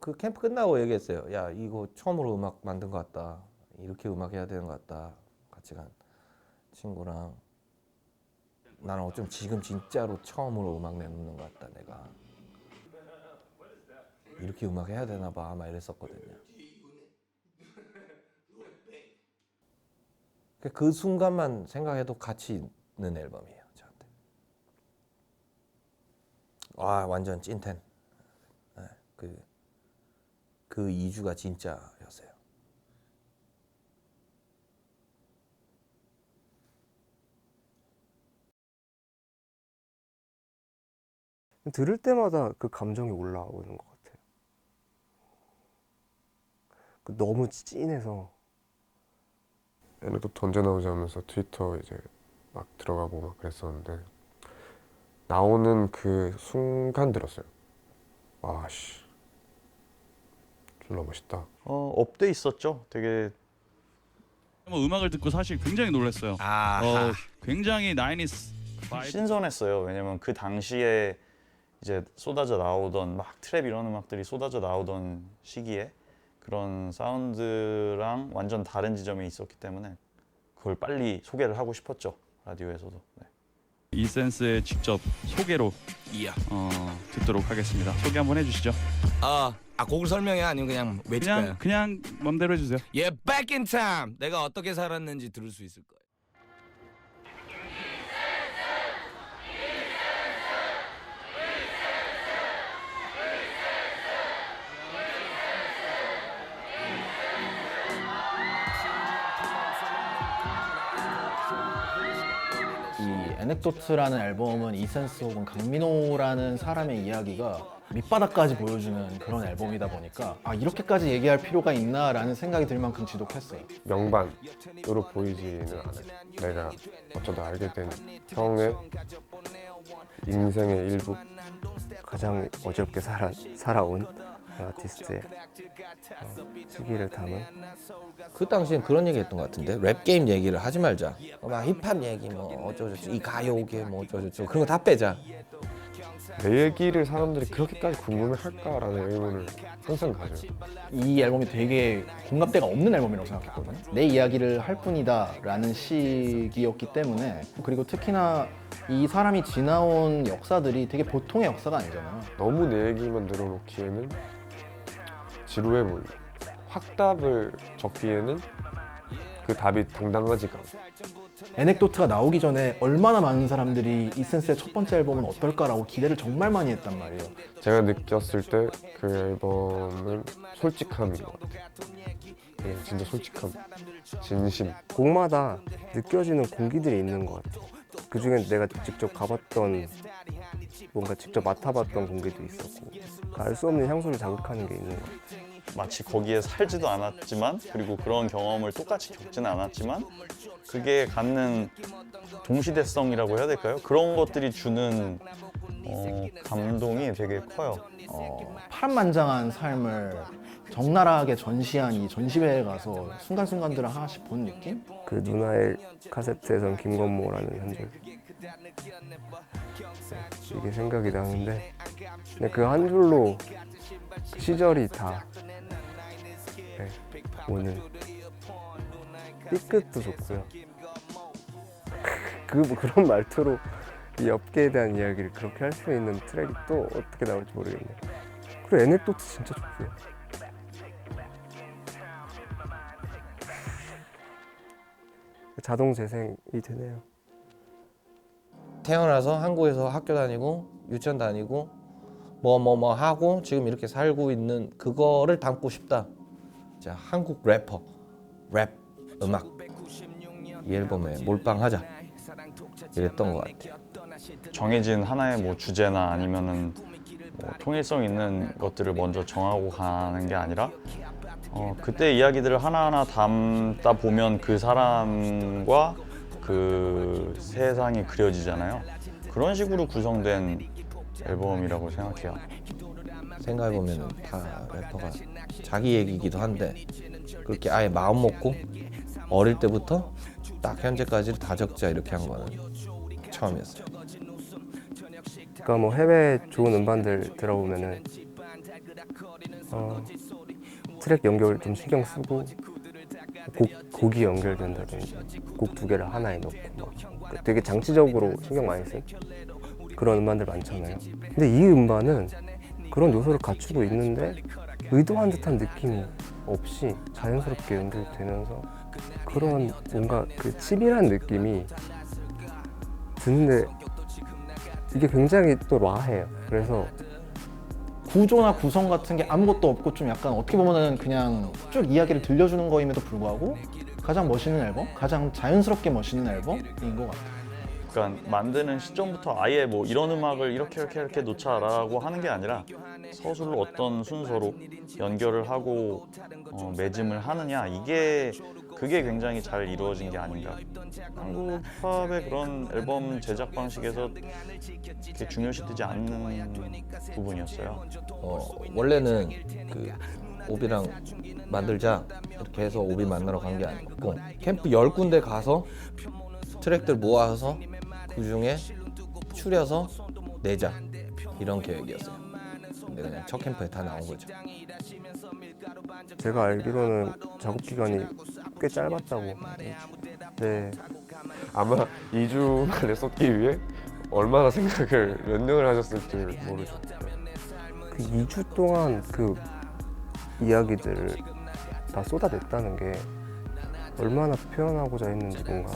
그 캠프 끝나고 얘기했어요. 야, 이거 처음으로 음악 만든 것 같다. 이렇게 음악 해야 되는 것 같다. 같이 간 친구랑 나는 어쩜 지금 진짜로 처음으로 음악 내놓는 것 같다. 내가 이렇게 음악 해야 되나 봐. 막 이랬었거든요. 그 순간만 생각해도 가치 있는 앨범이에요. 저한테. 와, 완전 찐텐. 네, 그 2주가 진짜였어요. 들을 때마다 그 감정이 올라오는 것 같아요. 너무 찐해서. 에너도 언제 나오지 하면서 트위터 이제 막 들어가고 막 그랬었는데 나오는 그 순간 들었어요. 와씨 졸라 멋있다. 업돼 있었죠. 되게 뭐 음악을 듣고 사실 굉장히 놀랐어요. 아하. 굉장히 90s 신선했어요. 왜냐면 그 당시에 이제 쏟아져 나오던 막 트랩 이런 음악들이 쏟아져 나오던 시기에 그런 사운드랑 완전 다른 지점이 있었기 때문에 그걸 빨리 소개를 하고 싶었죠. 라디오에서도. 네. 이센스의 직접 소개로 이야. 듣도록 하겠습니다. 소개 한번 해주시죠. 곡을 설명해 아니면 그냥 외칠까요? 그냥 맘대로 해주세요. 예, Back in Time. 내가 어떻게 살았는지 들을 수 있을 거예요. 이 에넥도트라는 앨범은 이센스 혹은 강민호라는 사람의 이야기가 밑바닥까지 보여주는 그런 앨범이다 보니까 이렇게까지 얘기할 필요가 있나라는 생각이 들 만큼 지독했어요. 명반으로 보이지는 않아요. 내가 어쩌다 알게 된 형의 인생의 일부. 가장 어렵게 살아온 아티스트의 시기를 담은. 그 당시엔 그런 얘기 했던 것 같은데 랩 게임 얘기를 하지 말자. 막 힙합 얘기 뭐 어쩌고저쩌고 이 가요계 뭐 어쩌고저쩌고 그런 거 다 빼자. 내 얘기를 사람들이 그렇게까지 궁금해할까라는 의문을 항상 가져요. 이 앨범이 되게 공감대가 없는 앨범이라고 생각했거든요. 내 이야기를 할 뿐이다 라는 시기였기 때문에, 그리고 특히나 이 사람이 지나온 역사들이 되게 보통의 역사가 아니잖아요. 너무 내 얘기만 늘어놓기에는 지루해 보이고 확답을 적기에는 그 답이 당당하지가 않고. 에넥도트가 나오기 전에 얼마나 많은 사람들이 이센스의 첫 번째 앨범은 어떨까라고 기대를 정말 많이 했단 말이에요. 제가 느꼈을 때 그 앨범은 솔직함인 것 같아요. 진짜 솔직함, 진심. 곡마다 느껴지는 공기들이 있는 것 같아요. 그 중엔 내가 직접 가봤던, 뭔가 직접 맡아봤던 공기도 있었고, 알 수 없는 향수를 자극하는 게 있는 것 같아요. 마치 거기에 살지도 않았지만 그리고 그런 경험을 똑같이 겪지는 않았지만 그게 갖는 동시대성이라고 해야 될까요? 그런 것들이 주는 감동이 되게 커요. 파란만장한 삶을 적나라하게 전시한 이 전시회에 가서 순간순간들을 하나씩 본 느낌? 그 누나의 카세트에선 김건모라는 현절, 이게 생각이 나는데, 근데 그 한 줄로 그 시절이 다 오는. 삐끗도 좋고요. 그런 말투로 이 업계에 대한 이야기를 그렇게 할 수 있는 트랙이 또 어떻게 나올지 모르겠네요. 그리고 에넥도트 진짜 좋고요. 자동 재생이 되네요. 태어나서 한국에서 학교 다니고 유치원 다니고 뭐 하고 지금 이렇게 살고 있는 그거를 담고 싶다. 자, 한국 래퍼, 랩, 음악 이 앨범에 몰빵하자 이랬던 것 같아요. 정해진 하나의 뭐 주제나 아니면은 뭐 통일성 있는 것들을 먼저 정하고 가는 게 아니라 그때 이야기들을 하나하나 담다 보면 그 사람과 그 세상이 그려지잖아요. 그런 식으로 구성된 앨범이라고 생각해요. 생각해보면 다 래퍼가 자기 얘기이기도 한데 그렇게 아예 마음 먹고 어릴 때부터 딱 현재까지를 다 적자 이렇게 한 거는 처음이었어요. 그러니까 뭐 해외 좋은 음반들 들어보면은 트랙 연결 좀 신경 쓰고 곡이 연결된다든지 곡 두 개를 하나에 넣고 막 되게 장치적으로 신경 많이 쓴 그런 음반들 많잖아요. 근데 이 음반은 그런 요소를 갖추고 있는데 의도한 듯한 느낌이 없이 자연스럽게 연결되면서 그런 뭔가 그 치밀한 느낌이 드는데 이게 굉장히 또 라해요. 그래서 구조나 구성 같은 게 아무것도 없고 좀 약간 어떻게 보면은 그냥 쭉 이야기를 들려주는 거임에도 불구하고 가장 멋있는 앨범? 가장 자연스럽게 멋있는 앨범인 것 같아요. 그러니까 만드는 시점부터 아예 뭐 이런 음악을 이렇게 놓자라고 하는 게 아니라 서술로 어떤 순서로 연결을 하고 매짐을 하느냐 그게 굉장히 잘 이루어진 게 아닌가. 한국 힙합의 그런 앨범 제작 방식에서 그렇게 중요시되지 않는 부분이었어요. 원래는 그 오비랑 만들자 이렇게 해서 오비 만나러 간 게 아니고 캠프 10군데 가서 트랙들 모아서 그 중에 추려서 내자 이런 계획이었어요. 근데 그냥 첫 캠프에 다 나온 거죠. 제가 알기로는 작업 기간이 꽤 짧았다고. 네, 아마 2주간을 썼기 위해 얼마나 생각을 몇 년을 하셨을지 모르죠. 그 2주 동안 그 이야기들을 다 쏟아냈다는 게 얼마나 표현하고자 했는지 뭔가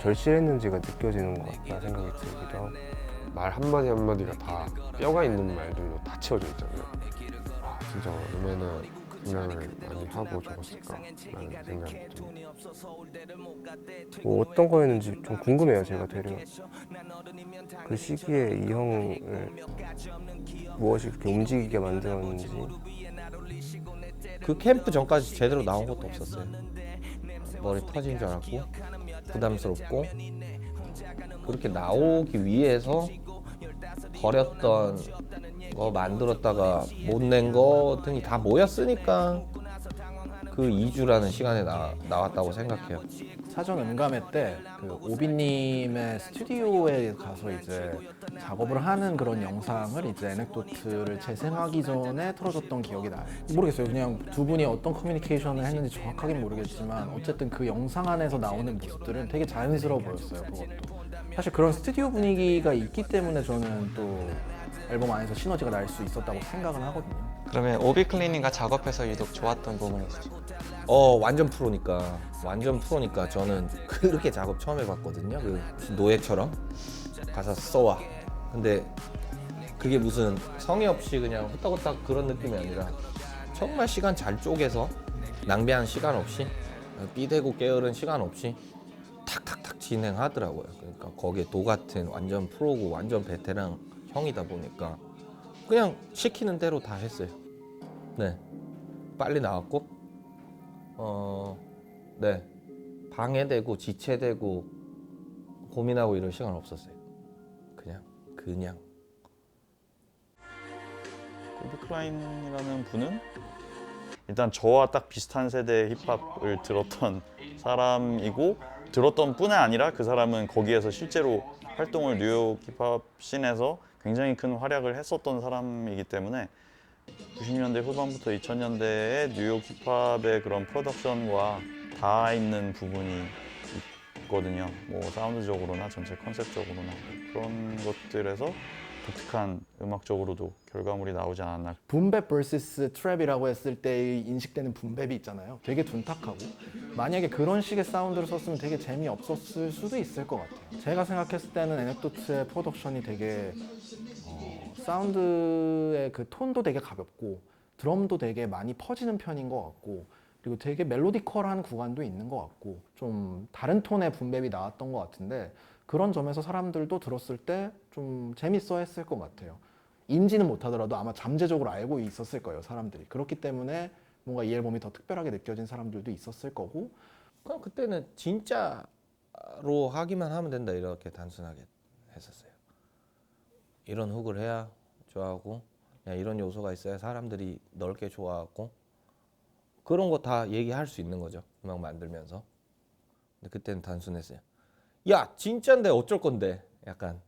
절실했는지가 느껴지는 것 같다 생각이 들기도 하고. 말 한마디 한마디가 다 뼈가 있는 말들로 다 채워져 있잖아요. 아, 진짜 얼마나 생각을 많이 하고 적었을까라는 생각이 좀. 뭐 어떤 거였는지 좀 궁금해요. 제가 되려 그 시기에 이 형을 무엇이 그렇게 움직이게 만들었는지. 그 캠프 전까지 제대로 나온 것도 없었어요. 머리 터진 줄 알았고 부담스럽고 그렇게 나오기 위해서 버렸던 거 만들었다가 못 낸 거 등이 다 모였으니까 그 2주라는 시간에 나왔다고 생각해요. 사전 음감회 때 그 오비님의 스튜디오에 가서 이제 작업을 하는 그런 영상을 이제 에넥도트를 재생하기 전에 틀어줬던 기억이 나요. 모르겠어요. 그냥 두 분이 어떤 커뮤니케이션을 했는지 정확하게는 모르겠지만 어쨌든 그 영상 안에서 나오는 모습들은 되게 자연스러워 보였어요. 그것도. 사실 그런 스튜디오 분위기가 있기 때문에 저는 또 앨범 안에서 시너지가 날 수 있었다고 생각을 하거든요. 그러면 오비 클리닝과 작업해서 유독 좋았던 부분이 있으시죠? 완전 프로니까 저는 그렇게 작업 처음 해봤거든요. 그 노예처럼 가서 써와. 근데 그게 무슨 성의 없이 그냥 후딱후딱 그런 느낌이 아니라 정말 시간 잘 쪼개서 낭비한 시간 없이 삐대고 게으른 시간 없이 탁탁탁 진행하더라고요. 그러니까 거기에 도 같은 완전 프로고 완전 베테랑 형이다 보니까 그냥 시키는 대로 다 했어요. 네, 빨리 나왔고, 네, 방해되고 지체되고 고민하고 이럴 시간 없었어요. 그냥. 코비 클라인이라는 분은 일단 저와 딱 비슷한 세대의 힙합을 들었던 사람이고 들었던 뿐 아니라 그 사람은 거기에서 실제로 활동을 뉴욕 힙합 씬에서 굉장히 큰 활약을 했었던 사람이기 때문에 90년대 후반부터 2000년대의 뉴욕 힙합의 그런 프로덕션과 닿아 있는 부분이 있거든요. 뭐 사운드적으로나 전체 컨셉적으로나 그런 것들에서 독특한 음악적으로도 결과물이 나오지 않았나. 붐백 vs 트랩이라고 했을 때 인식되는 붐백이 있잖아요. 되게 둔탁하고 만약에 그런 식의 사운드를 썼으면 되게 재미없었을 수도 있을 것 같아요. 제가 생각했을 때는 에넥도트의 프로덕션이 되게 사운드의 그 톤도 되게 가볍고 드럼도 되게 많이 퍼지는 편인 것 같고 그리고 되게 멜로디컬한 구간도 있는 것 같고 좀 다른 톤의 붐백이 나왔던 것 같은데 그런 점에서 사람들도 들었을 때 좀 재밌어 했을 것 같아요. 인지는 못하더라도 아마 잠재적으로 알고 있었을 거예요, 사람들이. 그렇기 때문에 뭔가 이 앨범이 더 특별하게 느껴진 사람들도 있었을 거고 그냥 그때는 진짜로 하기만 하면 된다 이렇게 단순하게 했었어요. 이런 훅을 해야 좋아하고 그냥 이런 요소가 있어야 사람들이 넓게 좋아하고 그런 거 다 얘기할 수 있는 거죠. 음악 만들면서. 근데 그때는 단순했어요. 야 진짜인데 어쩔 건데 약간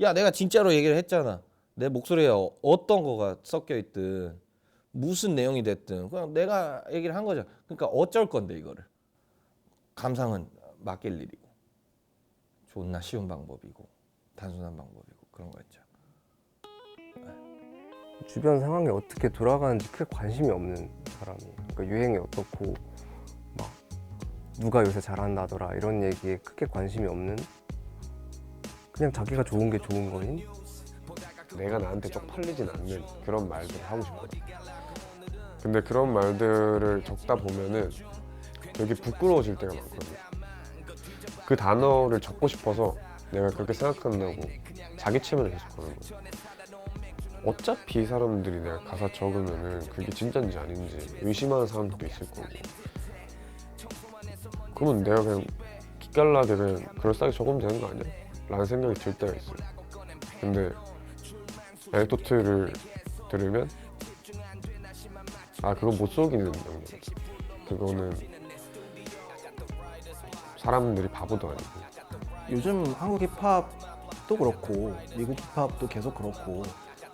야 내가 진짜로 얘기를 했잖아. 내 목소리에 어떤 거가 섞여 있든 무슨 내용이 됐든 그냥 내가 얘기를 한 거죠. 그러니까 어쩔 건데 이거를 감상은 맡길 일이고 존나 쉬운 방법이고 단순한 방법이고 그런 거였죠. 주변 상황이 어떻게 돌아가는지 크게 관심이 없는 사람이에요. 그러니까 유행이 어떻고 막 누가 요새 잘한다더라 이런 얘기에 크게 관심이 없는, 그냥 자기가 좋은 게 좋은 거니. 내가 나한테 쪽팔리진 않는 그런 말들을 하고 싶거든. 근데 그런 말들을 적다 보면은 되게 부끄러워질 때가 많거든요. 그 단어를 적고 싶어서 내가 그렇게 생각한다고 자기 체면을 계속 거는 거죠. 어차피 이 사람들이 내가 가사 적으면은 그게 진짜인지 아닌지 의심하는 사람들도 있을 거고, 그러면 내가 그냥 기깔나게 그냥 그럴싸하게 적으면 되는 거 아니야? 라는 생각이 들 때가 있어요. 근데 에넥도트를 들으면 아, 그거 못 속이는 영역. 그거는 사람들이 바보도 아니고. 요즘 한국 힙합도 그렇고 미국 힙합도 계속 그렇고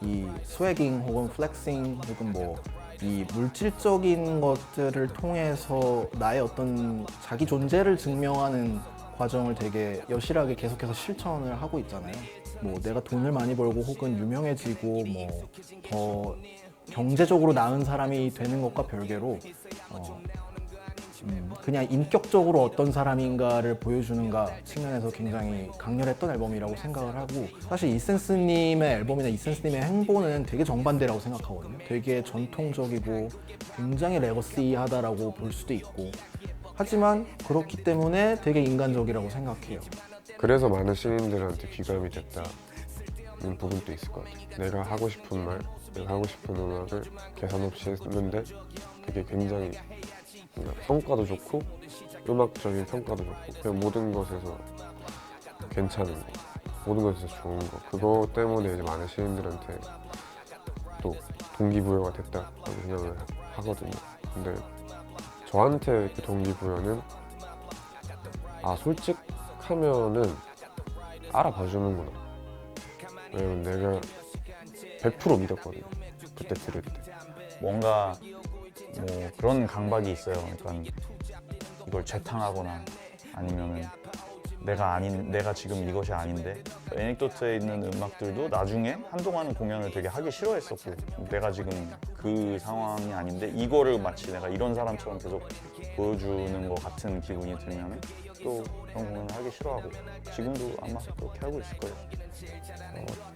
이 스웨깅 혹은 플렉싱 혹은 뭐 이 물질적인 것들을 통해서 나의 어떤 자기 존재를 증명하는 과정을 되게 여실하게 계속해서 실천을 하고 있잖아요. 뭐 내가 돈을 많이 벌고 혹은 유명해지고 뭐 더 경제적으로 나은 사람이 되는 것과 별개로 그냥 인격적으로 어떤 사람인가를 보여주는가 측면에서 굉장히 강렬했던 앨범이라고 생각을 하고, 사실 이센스님의 앨범이나 이센스님의 행보는 되게 정반대라고 생각하거든요. 되게 전통적이고 굉장히 레거시하다라고 볼 수도 있고, 하지만 그렇기 때문에 되게 인간적이라고 생각해요. 그래서 많은 시민들한테 귀감이 됐다는 부분도 있을 것 같아요. 내가 하고 싶은 말, 내가 하고 싶은 음악을 계산 없이 했는데 그게 굉장히 성과도 좋고 음악적인 평가도 좋고 그냥 모든 것에서 괜찮은 거, 모든 것에서 좋은 거, 그거 때문에 이제 많은 시민들한테 또 동기부여가 됐다고 생각을 하거든요. 근데 저한테 그 동기부여는 아, 솔직하면은 알아봐주는구나. 왜냐면 내가 100% 믿었거든요. 그때 들을 때. 뭔가 뭐 그런 강박이 있어요. 그러니까 이걸 재탕하거나 아니면은 내가 지금 이것이 아닌데, 에넥도트에 있는 음악들도 나중에 한동안은 공연을 되게 하기 싫어했었고, 내가 지금 그 상황이 아닌데 이거를 마치 내가 이런 사람처럼 계속 보여주는 것 같은 기분이 들면 또 그런 공연을 하기 싫어하고, 지금도 아마 그렇게 하고 있을 거예요.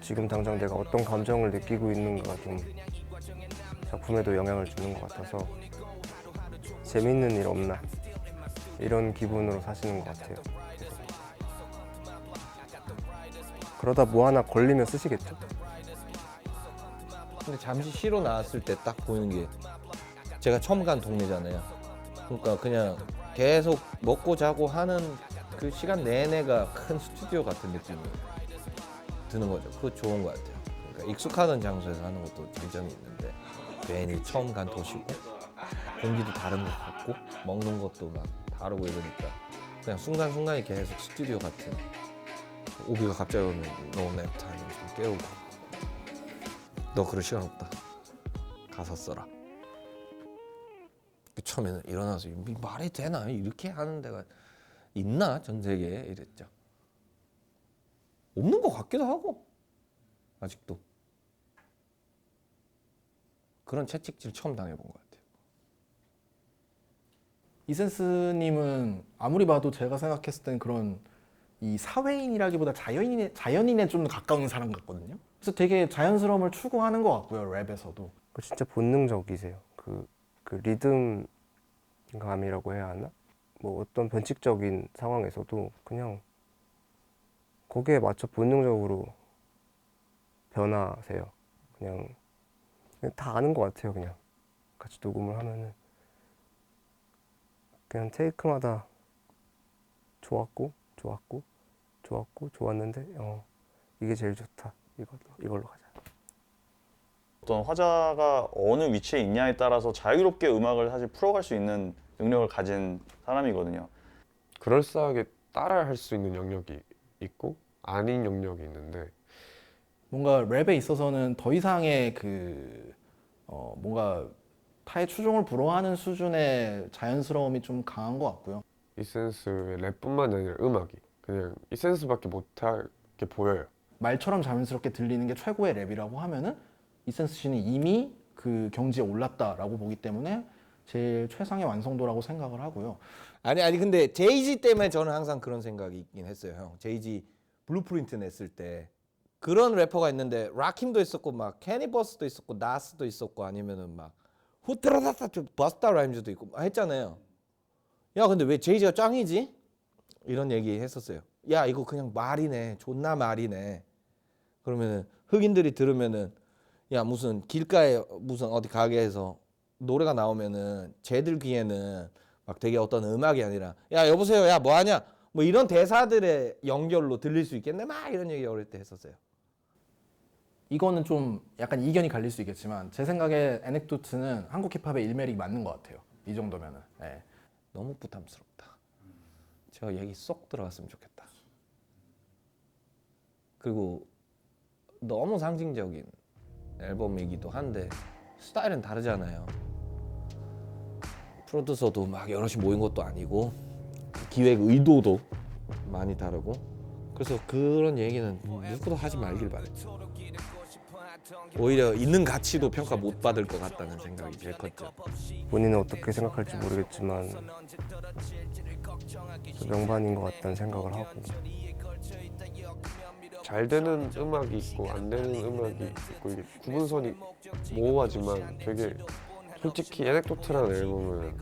지금 당장 내가 어떤 감정을 느끼고 있는가 좀 작품에도 영향을 주는 것 같아서 재밌는 일 없나 이런 기분으로 사시는 것 같아요. 그러다 뭐 하나 걸리면 쓰시겠죠? 근데 잠시 쉬러 나왔을 때 딱 보이는 게 제가 처음 간 동네잖아요. 그러니까 그냥 계속 먹고 자고 하는 그 시간 내내가 큰 스튜디오 같은 느낌이 드는 거죠. 그거 좋은 것 같아요. 그러니까 익숙하던 장소에서 하는 것도 장점이 있는데 괜히 처음 간 도시고 공기도 다른 것 같고 먹는 것도 막 다르고 이러니까 그냥 순간순간이 계속 스튜디오 같은, 오비가 갑자기 오면 너 랩타임 좀 깨우고 너 그럴 시간 없다 가서 써라. 처음에는 일어나서 말이 되나 이렇게 하는 데가 있나 전 세계에 이랬죠. 없는 것 같기도 하고 아직도 그런 채찍질 처음 당해본 것 같아요. 이센스님은 아무리 봐도 제가 생각했을 땐 그런 이 사회인이라기보다 자연인에 좀 가까운 사람 같거든요. 그래서 되게 자연스러움을 추구하는 것 같고요, 랩에서도. 진짜 본능적이세요. 그 리듬감이라고 해야 하나? 뭐 어떤 변칙적인 상황에서도 그냥 거기에 맞춰 본능적으로 변하세요. 그냥 다 아는 것 같아요. 그냥 같이 녹음을 하면은 그냥 테이크마다 좋았고 좋았는데 이게 제일 좋다. 이걸로 가자. 어떤 화자가 어느 위치에 있냐에 따라서 자유롭게 음악을 사실 풀어갈 수 있는 능력을 가진 사람이거든요. 그럴싸하게 따라 할 수 있는 영역이 있고 아닌 영역이 있는데, 뭔가 랩에 있어서는 더 이상의 뭔가 타의 추종을 불허하는 수준의 자연스러움이 좀 강한 것 같고요. 이센스의 랩뿐만 아니라 음악이 그냥 이센스밖에 못하게 보여요. 말처럼 자연스럽게 들리는 게 최고의 랩이라고 하면은 이센스 씨는 이미 그 경지에 올랐다라고 보기 때문에 제일 최상의 완성도라고 생각을 하고요. 아니 근데 제이지 때문에 저는 항상 그런 생각이 있긴 했어요, 형. 제이지 블루프린트 냈을 때 그런 래퍼가 있는데 라킴도 있었고 막 캐니버스도 있었고 나스도 있었고 아니면은 막 후트라다타 버스타 라임즈도 있고 막 했잖아요. 야 근데 왜 제이지가 짱이지? 이런 얘기 했었어요. 야 이거 그냥 말이네, 존나 말이네. 그러면은 흑인들이 들으면은 야 무슨 길가에 무슨 어디 가게에서 노래가 나오면은 쟤들 귀에는 막 되게 어떤 음악이 아니라 야 여보세요, 야 뭐하냐, 뭐 이런 대사들의 연결로 들릴 수 있겠네, 막 이런 얘기 어릴 때 했었어요. 이거는 좀 약간 이견이 갈릴 수 있겠지만 제 생각에 에넥도트는 한국 힙합의 일메릭이 맞는 것 같아요. 이 정도면은. 예. 너무 부담스럽다. 제가 얘기 쏙 들어갔으면 좋겠다. 그리고 너무 상징적인 앨범이기도 한데 스타일은 다르잖아요. 프로듀서도 막 여럿이 모인 것도 아니고 기획 의도도 많이 다르고 그래서 그런 얘기는 누구도 하지 말길 바래. 오히려 있는 가치도 평가 못 받을 것 같다는 생각이 제일 컸죠. 본인은 어떻게 생각할지 모르겠지만 명반인 것 같다는 생각을 하고 잘 되는 음악이 있고 안 되는 음악이 있고 이게 구분선이 모호하지만 되게 솔직히 에넥도트라는 앨범은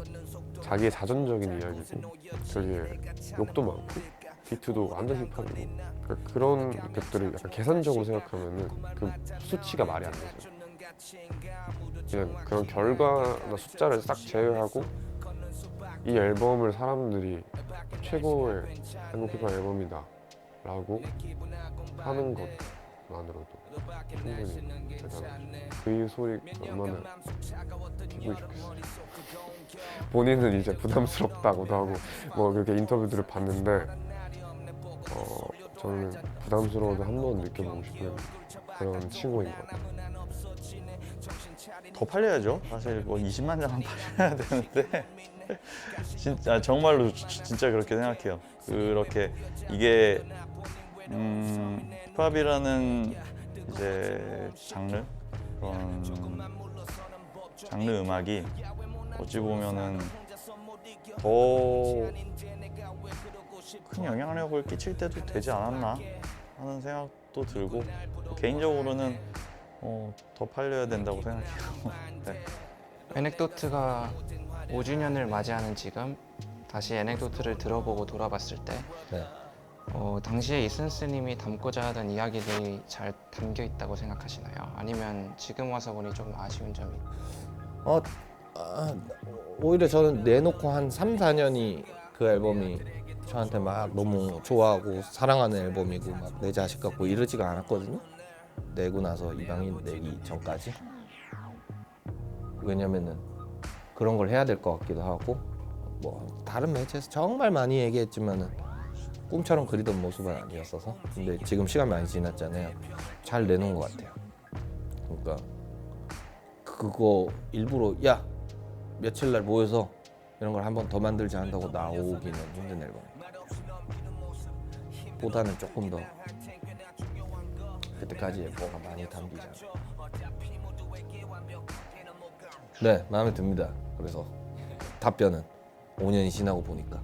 자기의 자전적인 이야기고 되게 욕도 많고 비트도 완전 힙합이고 그러니까 그런 것들을 약간 계산적으로 생각하면은 그 수치가 말이 안 되죠. 그냥 그런 결과나 숫자를 싹 제외하고 이 앨범을 사람들이 최고의 한국 힙합 앨범이다 라고 하는 것만으로도 충분히 대단하죠. 그 소리가 얼마나 기분이 좋겠어요. 본인은 이제 부담스럽다고도 하고 뭐 그렇게 인터뷰들을 봤는데 저는 부담스러워도 한번 느껴보고 싶은 그런 친구인 것 같아요. 더 팔려야죠. 사실 뭐 20만 장은 팔려야 되는데 진짜 정말로 진짜 그렇게 생각해요. 그렇게 이게 힙합이라는 이제 장르 그런 장르 음악이 어찌 보면은 더 큰 영향력을 끼칠 때도 되지 않았나 하는 생각도 들고 개인적으로는 더 팔려야 된다고 생각해요. 네. 에넥도트가 5주년을 맞이하는 지금 다시 에넥도트를 들어보고 돌아봤을 때 네. 당시에 이센스님이 담고자 하던 이야기들이 잘 담겨 있다고 생각하시나요? 아니면 지금 와서 보니 좀 아쉬운 점이? 오히려 저는 내놓고 한 3, 4년이 그 앨범이 저한테 막 너무 좋아하고 사랑하는 앨범이고 막 내 자식 같고 이러지가 않았거든요. 내고 나서 이방인 내기 전까지. 왜냐면은 그런 걸 해야 될 것 같기도 하고 뭐 다른 매체에서 정말 많이 얘기했지만은 꿈처럼 그리던 모습은 아니었어서 근데 지금 시간 많이 지났잖아요. 잘 내놓은 것 같아요. 그러니까 그거 일부러 야 며칠 날 모여서 이런 걸 한 번 더 만들자 한다고 나오기는 힘든 앨범 보다는 조금 더 그때까지의 뭐가 많이 담기지 않아. 네, 마음에 듭니다. 그래서 답변은 5년이 지나고 보니까